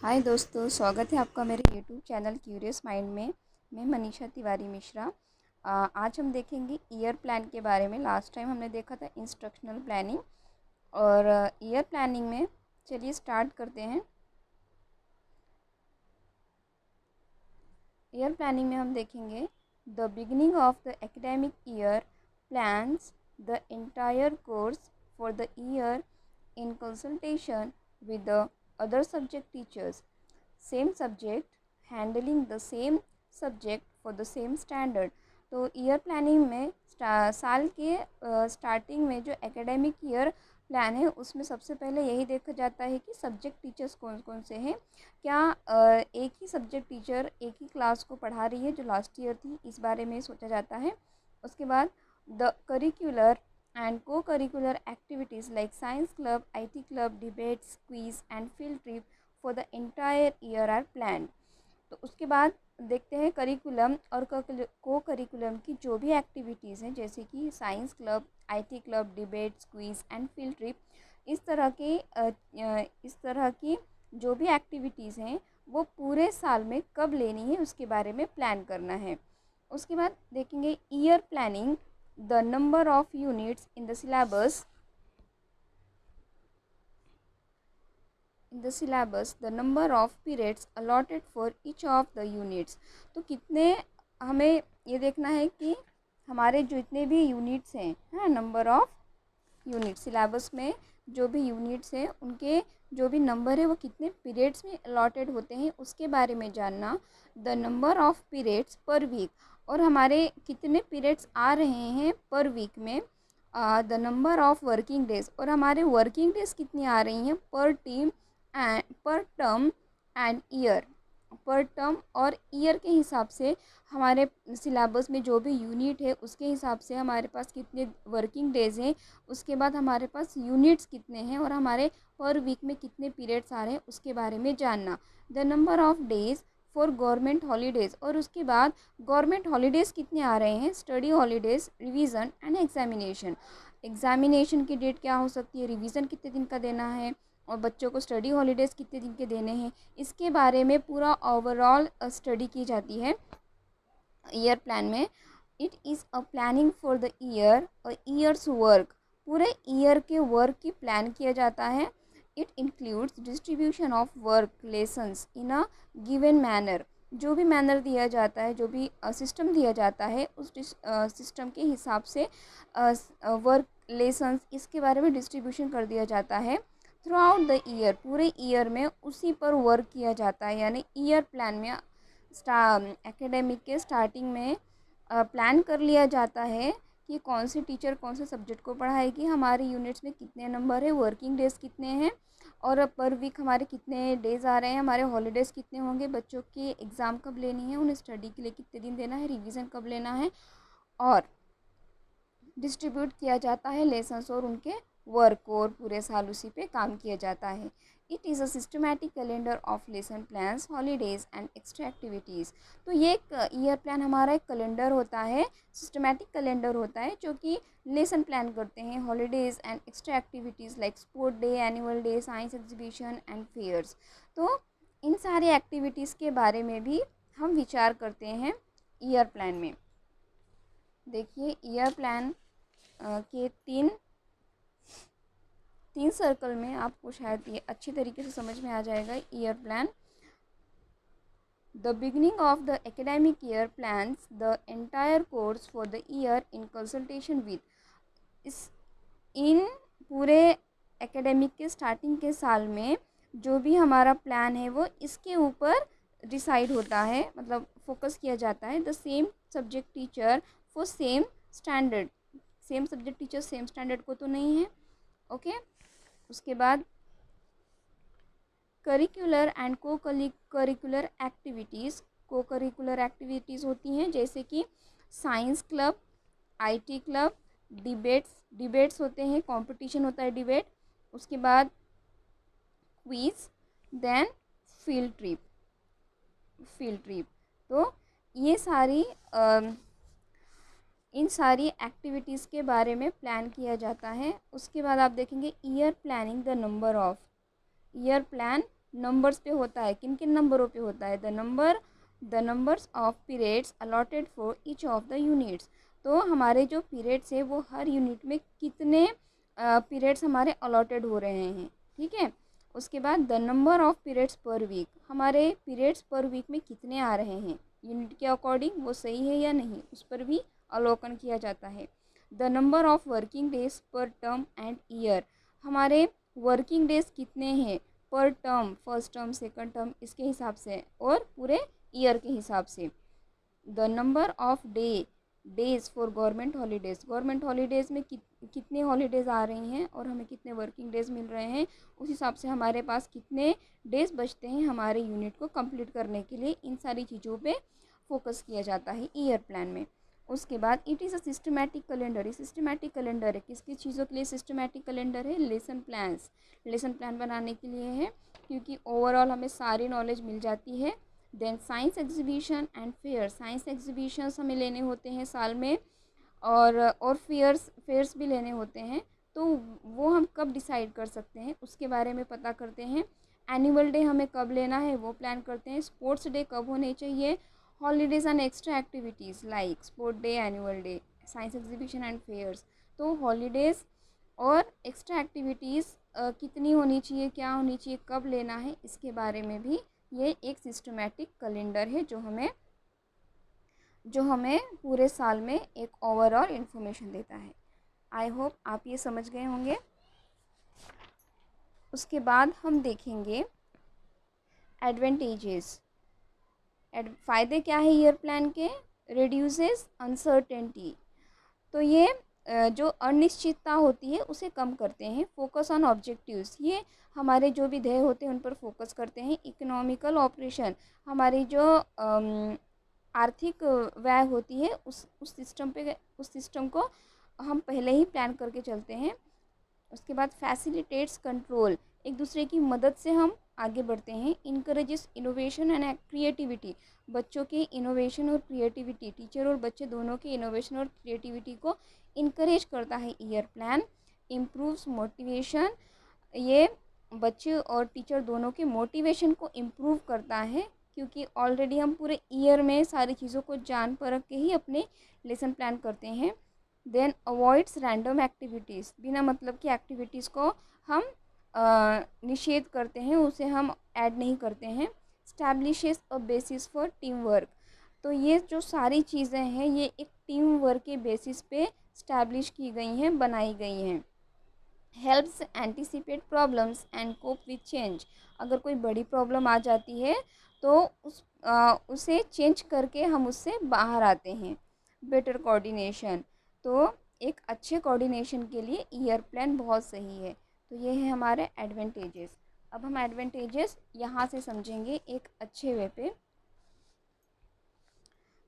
हाय दोस्तों, स्वागत है आपका मेरे यूट्यूब चैनल क्यूरियस माइंड में। मैं मनीषा तिवारी मिश्रा। आज हम देखेंगे ईयर प्लान के बारे में। लास्ट टाइम हमने देखा था इंस्ट्रक्शनल प्लानिंग और ईयर प्लानिंग में चलिए स्टार्ट करते हैं। ईयर प्लानिंग में हम देखेंगे the beginning of the academic year plans the entire course for the year in consultation with the other subject teachers. Same subject handling the same subject for the same standard. तो year planning में साल के starting में जो academic year plan है उसमें सबसे पहले यही देखा जाता है कि सब्जेक्ट टीचर्स कौन कौन से हैं। क्या एक ही सब्जेक्ट टीचर एक ही क्लास को पढ़ा रही है जो लास्ट ईयर थी, इस बारे में सोचा जाता है। उसके बाद the curricular and co-curricular activities like science club, IT club, debates, quiz and field trip for the entire year are planned. तो उसके बाद देखते हैं करिकुलम और को करिकुलम की जो भी एक्टिविटीज़ हैं, जैसे कि science club, IT club, debates, quiz and field trip, इस तरह की जो भी एक्टिविटीज़ हैं वो पूरे साल में कब लेनी है उसके बारे में प्लान करना है। उसके बाद देखेंगे year planning the number of units in the syllabus, the number of periods allotted for each of the units. तो कितने हमें ये देखना है कि हमारे जो इतने भी यूनिट्स हैं, हाँ, नंबर ऑफ यूनिट सिलेबस में जो भी यूनिट्स हैं उनके जो भी नंबर है वो कितने पीरियड्स में अलॉटेड होते हैं उसके बारे में जानना। The number of periods per week, और हमारे कितने पीरियड्स आ रहे हैं पर वीक में। The number of working days, और हमारे वर्किंग डेज कितनी आ रही हैं पर टीम एंड पर टर्म एंड ईयर। पर टर्म और ईयर के हिसाब से हमारे सिलेबस में जो भी यूनिट है उसके हिसाब से हमारे पास कितने वर्किंग डेज हैं, उसके बाद हमारे पास यूनिट्स कितने हैं और हमारे पर वीक में कितने पीरियड्स आ रहे हैं उसके बारे में जानना। The number of days for government holidays, और उसके बाद गवर्नमेंट हॉलीडेज़ कितने आ रहे हैं, study holidays, revision and examination. Examination की डेट क्या हो सकती है, रिवीजन कितने दिन का देना है और बच्चों को स्टडी हॉलीडेज़ कितने दिन के देने हैं, इसके बारे में पूरा ओवरऑल स्टडी की जाती है ईयर प्लान में। It is a planning for the year, years work, पूरे ईयर के वर्क की प्लान किया जाता है। It includes distribution of work lessons in a given manner, जो भी मैनर दिया जाता है, जो भी सिस्टम दिया जाता है उस सिस्टम के हिसाब से वर्क लेसन्स इसके बारे में डिस्ट्रीब्यूशन कर दिया जाता है। थ्रू आउट द ईयर, पूरे ईयर में उसी पर वर्क किया जाता है। यानी ईयर प्लान में एकेडमिक के स्टार्टिंग में प्लान कर लिया जाता है कि कौन से टीचर कौन से सब्जेक्ट को पढ़ाएगी, हमारे यूनिट्स में कितने नंबर है, वर्किंग डेज़ कितने हैं और पर वीक हमारे कितने डेज़ आ रहे हैं, हमारे हॉलीडेज़ कितने होंगे, बच्चों की एग्ज़ाम कब लेनी है, उन्हें स्टडी के लिए कितने दिन देना है, रिवीजन कब लेना है, और डिस्ट्रीब्यूट किया जाता है लेसन्स और उनके वर्क को, और पूरे साल उसी पे काम किया जाता है। It is a systematic calendar of lesson plans, holidays and extra activities. तो ये एक ईयर प्लान हमारा एक कैलेंडर होता है, सिस्टमैटिक कैलेंडर होता है जो कि लेसन प्लान करते हैं, holidays and extra activities like sport day, annual day, science exhibition and fairs. तो इन सारी एक्टिविटीज़ के बारे में भी हम विचार करते हैं ईयर प्लान में। देखिए ईयर प्लान के तीन सर्कल में आपको शायद ये अच्छी तरीके से समझ में आ जाएगा। Year plan, the beginning of the academic year plans the entire course for the year in consultation with, इस इन पूरे एकेडमिक के स्टार्टिंग के साल में जो भी हमारा प्लान है वो इसके ऊपर डिसाइड होता है, मतलब फोकस किया जाता है। The same subject teacher for same standard, same subject teacher same standard को तो नहीं है, ओके। उसके बाद करिकुलर एंड को करिकुलर एक्टिविटीज़, को करिकुलर एक्टिविटीज़ होती हैं जैसे कि science club, IT club, debates होते हैं, कंपटीशन होता है डिबेट, उसके बाद क्विज, देन फील्ड ट्रिप। तो ये सारी इन सारी एक्टिविटीज़ के बारे में प्लान किया जाता है। उसके बाद आप देखेंगे year planning the number of, year plan numbers पे होता है। किन किन नंबरों पे होता है? The numbers of periods allotted for each of the units. तो हमारे जो पीरियड्स है वो हर यूनिट में कितने पीरियड्स हमारे अलॉटेड हो रहे हैं, ठीक है। उसके बाद the number of periods per week, हमारे पीरियड्स पर वीक में कितने आ रहे हैं यूनिट के अकॉर्डिंग, वो सही है या नहीं, उस पर भी अवलोकन किया जाता है। The number of working days पर टर्म एंड ईयर, हमारे वर्किंग डेज कितने हैं पर term, first term second term इसके हिसाब से और पूरे ईयर के हिसाब से। The number of days for government holidays में कितने हॉलीडेज़ आ रही हैं और हमें कितने वर्किंग डेज़ मिल रहे हैं, उस हिसाब से हमारे पास कितने डेज़ बचते हैं हमारे यूनिट को कंप्लीट करने के लिए। इन सारी चीज़ों पे फोकस किया जाता है ईयर प्लान में। उसके बाद it is a systematic calendar, ये सिस्टमैटिक कैलेंडर है। किस किस चीज़ों के लिए सिस्टमैटिक कैलेंडर है? लेसन प्लान बनाने के लिए है, क्योंकि ओवरऑल हमें सारी नॉलेज मिल जाती है। Then science exhibition and fair, science exhibitions हमें लेने होते हैं साल में, और फेयर्स भी लेने होते हैं। तो वो हम कब डिसाइड कर सकते हैं उसके बारे में पता करते हैं। एनुअल डे हमें कब लेना है वो प्लान करते हैं। स्पोर्ट्स डे कब होने चाहिए। Holidays and extra activities like sport day, annual day, science exhibition and fairs. तो हॉलीडेज़ और एक्स्ट्रा एक्टिविटीज़ कितनी होनी चाहिए, क्या होनी चाहिए, कब लेना है, इसके बारे में भी ये एक सिस्टमैटिक कैलेंडर है जो हमें पूरे साल में एक ओवरऑल इन्फॉर्मेशन देता है। आई होप आप ये समझ गए होंगे। उसके बाद हम देखेंगे एडवांटेजेस। फ़ायदे क्या है ईयर प्लान के? रिड्यूसेस अनसर्टेनिटी, तो ये जो अनिश्चितता होती है उसे कम करते हैं। फोकस ऑन ऑब्जेक्टिव्स, ये हमारे जो भी ध्येय होते हैं उन पर फोकस करते हैं। इकोनॉमिकल ऑपरेशन, हमारी जो आर्थिक व्यय होती है उस सिस्टम को हम पहले ही प्लान करके चलते हैं। उसके बाद फैसिलिटेट्स कंट्रोल, एक दूसरे की मदद से हम आगे बढ़ते हैं। इनकरेजेस इनोवेशन एंड क्रिएटिविटी, बच्चों के इनोवेशन और क्रिएटिविटी, टीचर और बच्चे दोनों के इनोवेशन और क्रिएटिविटी को इनकरेज करता है ईयर प्लान। इम्प्रूव्स मोटिवेशन, ये बच्चे और टीचर दोनों के मोटिवेशन को इम्प्रूव करता है, क्योंकि ऑलरेडी हम पूरे ईयर में सारी चीज़ों को जान परख के ही अपने लेसन प्लान करते हैं। देन अवॉइड्स रैंडम एक्टिविटीज़, बिना मतलब की एक्टिविटीज़ को हम निषेध करते हैं, उसे हम ऐड नहीं करते हैं। Establishes a basis for team work, तो ये जो सारी चीज़ें हैं ये एक टीम वर्क के बेसिस पे स्टैब्लिश की गई हैं, बनाई गई हैं। Helps anticipate problems and cope with change, अगर कोई बड़ी प्रॉब्लम आ जाती है तो उसे चेंज करके हम उससे बाहर आते हैं। बेटर कोऑर्डिनेशन, तो एक अच्छे कोऑर्डिनेशन के लिए ईयर प्लान बहुत सही है। तो ये है हमारे एडवांटेजेस। अब हम एडवांटेजेस यहाँ से समझेंगे एक अच्छे वे पे।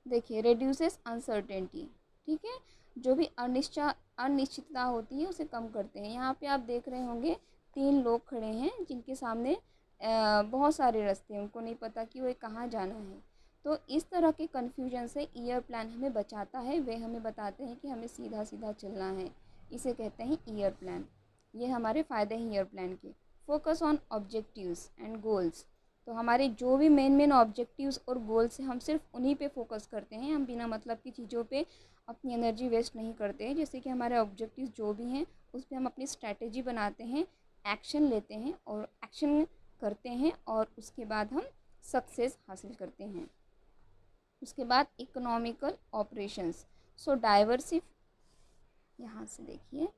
देखिए, रिड्यूसेस अनसर्टेनिटी, ठीक है, जो भी अनिश्चितता होती है उसे कम करते हैं। यहाँ पे आप देख रहे होंगे 3 लोग खड़े हैं जिनके सामने बहुत सारे रास्ते हैं, उनको नहीं पता कि वो कहाँ जाना है। तो इस तरह के कन्फ्यूजन से ईयर प्लान हमें बचाता है। वे हमें बताते हैं कि हमें सीधा सीधा चलना है, इसे कहते हैं ईयर प्लान। ये हमारे फ़ायदे हैं ईयर प्लान के। Focus on objectives and goals, तो हमारे जो भी मेन ऑब्जेक्टिव्स और गोल्स हैं हम सिर्फ उन्हीं पे फोकस करते हैं। हम बिना मतलब की चीज़ों पे अपनी एनर्जी वेस्ट नहीं करते हैं। जैसे कि हमारे ऑब्जेक्टिव्स जो भी हैं उस पर हम अपनी स्ट्रैटेजी बनाते हैं, एक्शन लेते हैं और एक्शन करते हैं, और उसके बाद हम सक्सेस हासिल करते हैं। उसके बाद इकोनॉमिकल ऑपरेशंस, सो यहाँ से देखिए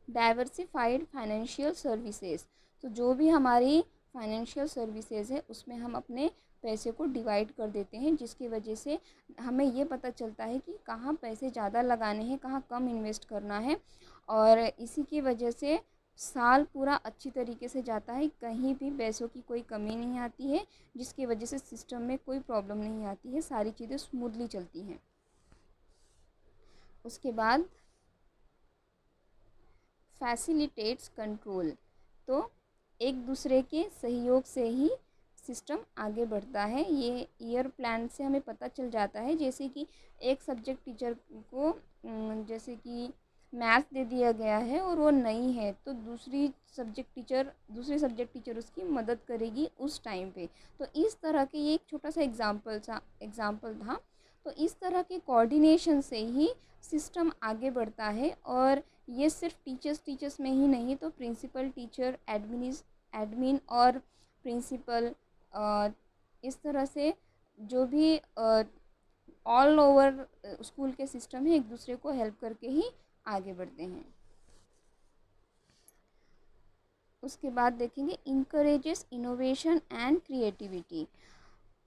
डाइवर्सिफाइड फाइनेंशियल सर्विसेज, तो जो भी हमारी फाइनेंशियल सर्विसेज है उसमें हम अपने पैसे को डिवाइड कर देते हैं, जिसकी वजह से हमें ये पता चलता है कि कहाँ पैसे ज़्यादा लगाने हैं, कहाँ कम इन्वेस्ट करना है, और इसी की वजह से साल पूरा अच्छी तरीके से जाता है। कहीं भी पैसों की कोई कमी नहीं आती है, जिसकी वजह से सिस्टम में कोई प्रॉब्लम नहीं आती है, सारी चीज़ें स्मूथली चलती हैं। उसके बाद फैसिलिटेट्स कंट्रोल, तो एक दूसरे के सहयोग से ही सिस्टम आगे बढ़ता है। ये ईयर प्लान से हमें पता चल जाता है। जैसे कि एक सब्जेक्ट टीचर को जैसे कि मैथ्स दे दिया गया है और वो नहीं है, तो दूसरी सब्जेक्ट टीचर उसकी मदद करेगी उस टाइम पे। तो इस तरह के, ये एक छोटा सा एग्जाम्पल था। तो इस तरह के कोऑर्डिनेशन से ही सिस्टम आगे बढ़ता है। और ये सिर्फ टीचर्स में ही नहीं, तो प्रिंसिपल, टीचर, एडमिन और प्रिंसिपल, इस तरह से जो भी ऑल ओवर स्कूल के सिस्टम है, एक दूसरे को हेल्प करके ही आगे बढ़ते हैं। उसके बाद देखेंगे इंकरेजेस इनोवेशन एंड क्रिएटिविटी।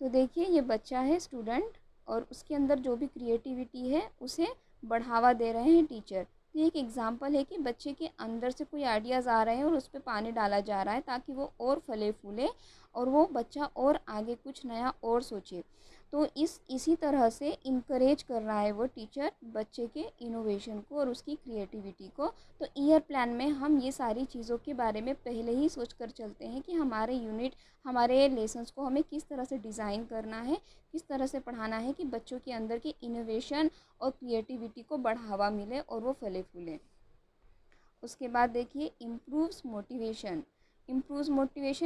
तो देखिए, ये बच्चा है, स्टूडेंट, और उसके अंदर जो भी क्रिएटिविटी है उसे बढ़ावा दे रहे हैं टीचर। तो ये एक एग्जांपल है कि बच्चे के अंदर से कोई आइडियाज़ आ रहे हैं और उस पर पानी डाला जा रहा है ताकि वो और फले फूले और वो बच्चा और आगे कुछ नया और सोचे। तो इसी तरह से इनकरेज कर रहा है वो टीचर बच्चे के इनोवेशन को और उसकी क्रिएटिविटी को। तो ईयर प्लान में हम ये सारी चीज़ों के बारे में पहले ही सोच कर चलते हैं कि हमारे लेसन्स को हमें किस तरह से डिज़ाइन करना है, किस तरह से पढ़ाना है कि बच्चों के अंदर की इनोवेशन और क्रिएटिविटी को बढ़ावा मिले और वो फले फूले। उसके बाद देखिए इम्प्रूव्स मोटिवेशन,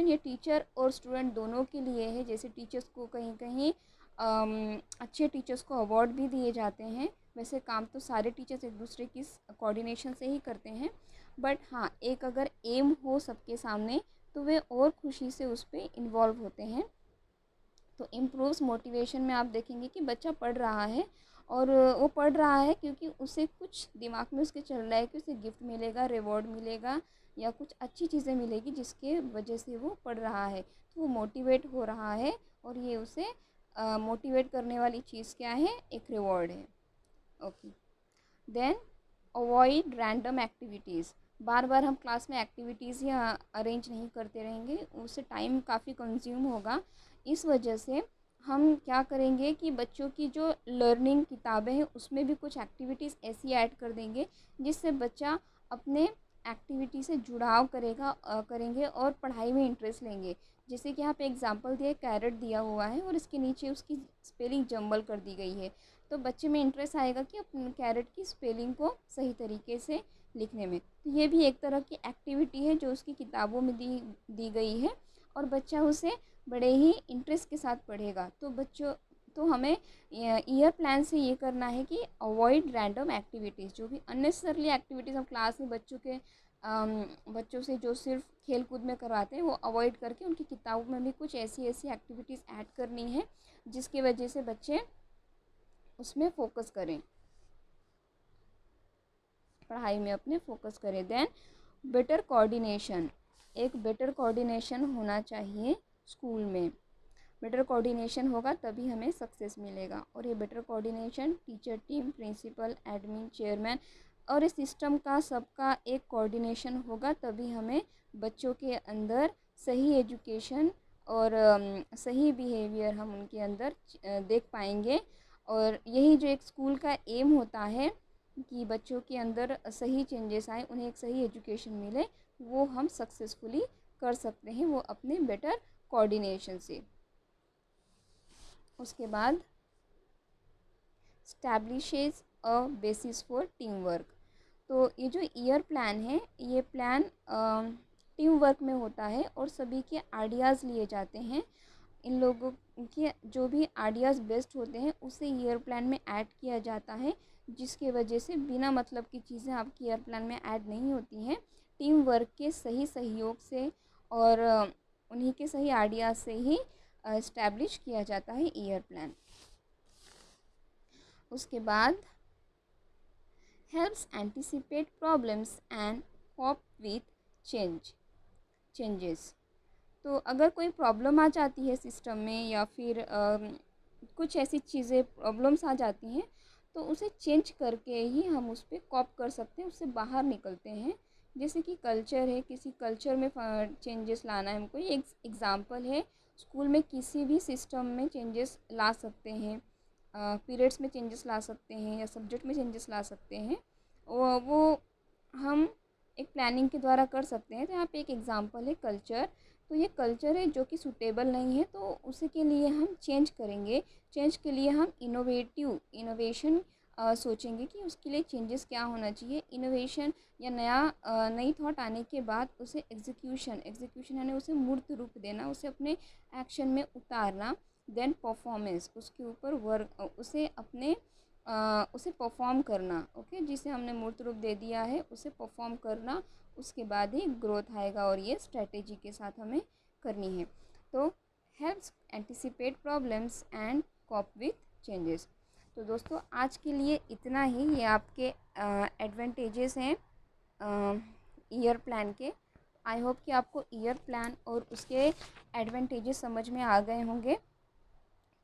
ये टीचर और स्टूडेंट दोनों के लिए है। जैसे टीचर्स को कहीं कहीं अच्छे टीचर्स को अवार्ड भी दिए जाते हैं। वैसे काम तो सारे टीचर्स एक दूसरे की कोऑर्डिनेशन से ही करते हैं, बट हाँ, एक अगर एम हो सबके सामने तो वे और खुशी से उस पर इन्वॉल्व होते हैं। तो इम्प्रूव्स मोटिवेशन में आप देखेंगे कि बच्चा पढ़ रहा है और वो पढ़ रहा है क्योंकि उसे कुछ दिमाग में उसके चल रहा है कि उसे गिफ्ट मिलेगा, रिवॉर्ड मिलेगा या कुछ अच्छी चीज़ें मिलेगी जिसके वजह से वो पढ़ रहा है। तो वो मोटिवेट हो रहा है और ये उसे मोटिवेट करने वाली चीज़ क्या है? एक रिवॉर्ड है। Okay, then avoid random activities. बार बार हम क्लास में एक्टिविटीज़ या अरेंज नहीं करते रहेंगे, उससे टाइम काफ़ी कंज्यूम होगा। इस वजह से हम क्या करेंगे कि बच्चों की जो लर्निंग किताबें हैं उसमें भी कुछ एक्टिविटीज़ ऐसी ऐड कर देंगे जिससे बच्चा अपने एक्टिविटी से जुड़ाव करेंगे और पढ़ाई में इंटरेस्ट लेंगे। जैसे कि यहाँ पे एग्जांपल दिया, कैरेट दिया हुआ है और इसके नीचे उसकी स्पेलिंग जंबल कर दी गई है। तो बच्चे में इंटरेस्ट आएगा कि अपने कैरेट की स्पेलिंग को सही तरीके से लिखने में। तो ये भी एक तरह की एक्टिविटी है जो उसकी किताबों में दी गई है और बच्चा उसे बड़े ही इंटरेस्ट के साथ पढ़ेगा। तो हमें ईयर प्लान से ये करना है कि अवॉइड रैंडम एक्टिविटीज़। जो भी अननेसेसरली एक्टिविटीज़ हम क्लास में बच्चों से जो सिर्फ खेल कूद में करवाते हैं वो अवॉइड करके उनकी किताबों में भी कुछ ऐसी एक्टिविटीज़ ऐड करनी है जिसकी वजह से बच्चे उसमें फोकस करें, पढ़ाई में अपने फोकस करें। देन बेटर कोऑर्डिनेशन, एक बेटर कोऑर्डिनेशन होना चाहिए स्कूल में। बेटर कोऑर्डिनेशन होगा तभी हमें सक्सेस मिलेगा। और ये better coordination teacher, team, principal, admin, chairman और इस सिस्टम का सबका एक कोऑर्डिनेशन होगा तभी हमें बच्चों के अंदर सही एजुकेशन और सही बिहेवियर हम उनके अंदर देख पाएंगे। और यही जो एक स्कूल का एम होता है कि बच्चों के अंदर सही चेंजेस आए, उन्हें एक सही एजुकेशन मिले, वो हम सक्सेसफुली कर सकते हैं वो अपने बेटर कोऑर्डिनेशन से। उसके बाद establishes a basis for team work. तो ये जो ईयर प्लान है, ये प्लान टीम वर्क में होता है और सभी के आइडियाज़ लिए जाते हैं। इन लोगों के जो भी आइडियाज़ बेस्ट होते हैं उसे ईयर प्लान में ऐड किया जाता है, जिसके वजह से बिना मतलब की चीज़ें आपकी ईयर प्लान में ऐड नहीं होती हैं। टीम वर्क के सही सहयोग से और उन्हीं के सही आइडियाज़ से ही इस्टेब्लिश किया जाता है ईयर प्लान। उसके बाद helps anticipate problems and cope with changes. तो अगर कोई प्रॉब्लम आ जाती है सिस्टम में या फिर कुछ ऐसी चीज़ें प्रॉब्लम्स आ जाती हैं तो उसे चेंज करके ही हम उस पर कॉप कर सकते हैं, उससे बाहर निकलते हैं। जैसे कि कल्चर है, किसी कल्चर में चेंजेस लाना है हमको, ये एग्ज़ाम्पल है। स्कूल में किसी भी सिस्टम में चेंजेस ला सकते हैं, पीरियड्स में चेंजेस ला सकते हैं या सब्जेक्ट में चेंजेस ला सकते हैं। वो हम एक प्लानिंग के द्वारा कर सकते हैं। तो यहाँ पे एक एग्ज़ाम्पल है कल्चर। तो ये कल्चर है जो कि सूटेबल नहीं है, तो उसी के लिए हम चेंज करेंगे। चेंज के लिए हम इनोवेशन सोचेंगे कि उसके लिए चेंजेस क्या होना चाहिए। इनोवेशन या नई थॉट आने के बाद उसे एग्जीक्यूशन यानी उसे मूर्त रूप देना, उसे अपने एक्शन में उतारना। देन परफॉर्मेंस, उसके ऊपर वर्क, उसे परफॉर्म करना। ओके, जिसे हमने मूर्त रूप दे दिया है उसे परफॉर्म करना, उसके बाद ही ग्रोथ आएगा, और ये स्ट्रेटेजी के साथ हमें करनी है। तो helps anticipate problems and cope with changes. तो दोस्तों आज के लिए इतना ही। ये आपके एडवांटेजेस हैं ईयर प्लान के। आई होप कि आपको ईयर प्लान और उसके एडवांटेजेस समझ में आ गए होंगे।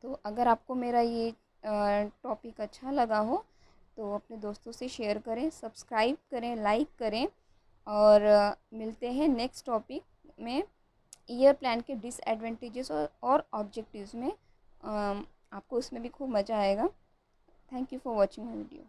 तो अगर आपको मेरा ये टॉपिक अच्छा लगा हो तो अपने दोस्तों से शेयर करें, सब्सक्राइब करें, लाइक करें, और मिलते हैं नेक्स्ट टॉपिक में। ईयर प्लान के डिसएडवांटेजेस और ऑब्जेक्टिव्स में आपको उसमें भी खूब मज़ा आएगा। Thank you for watching my video.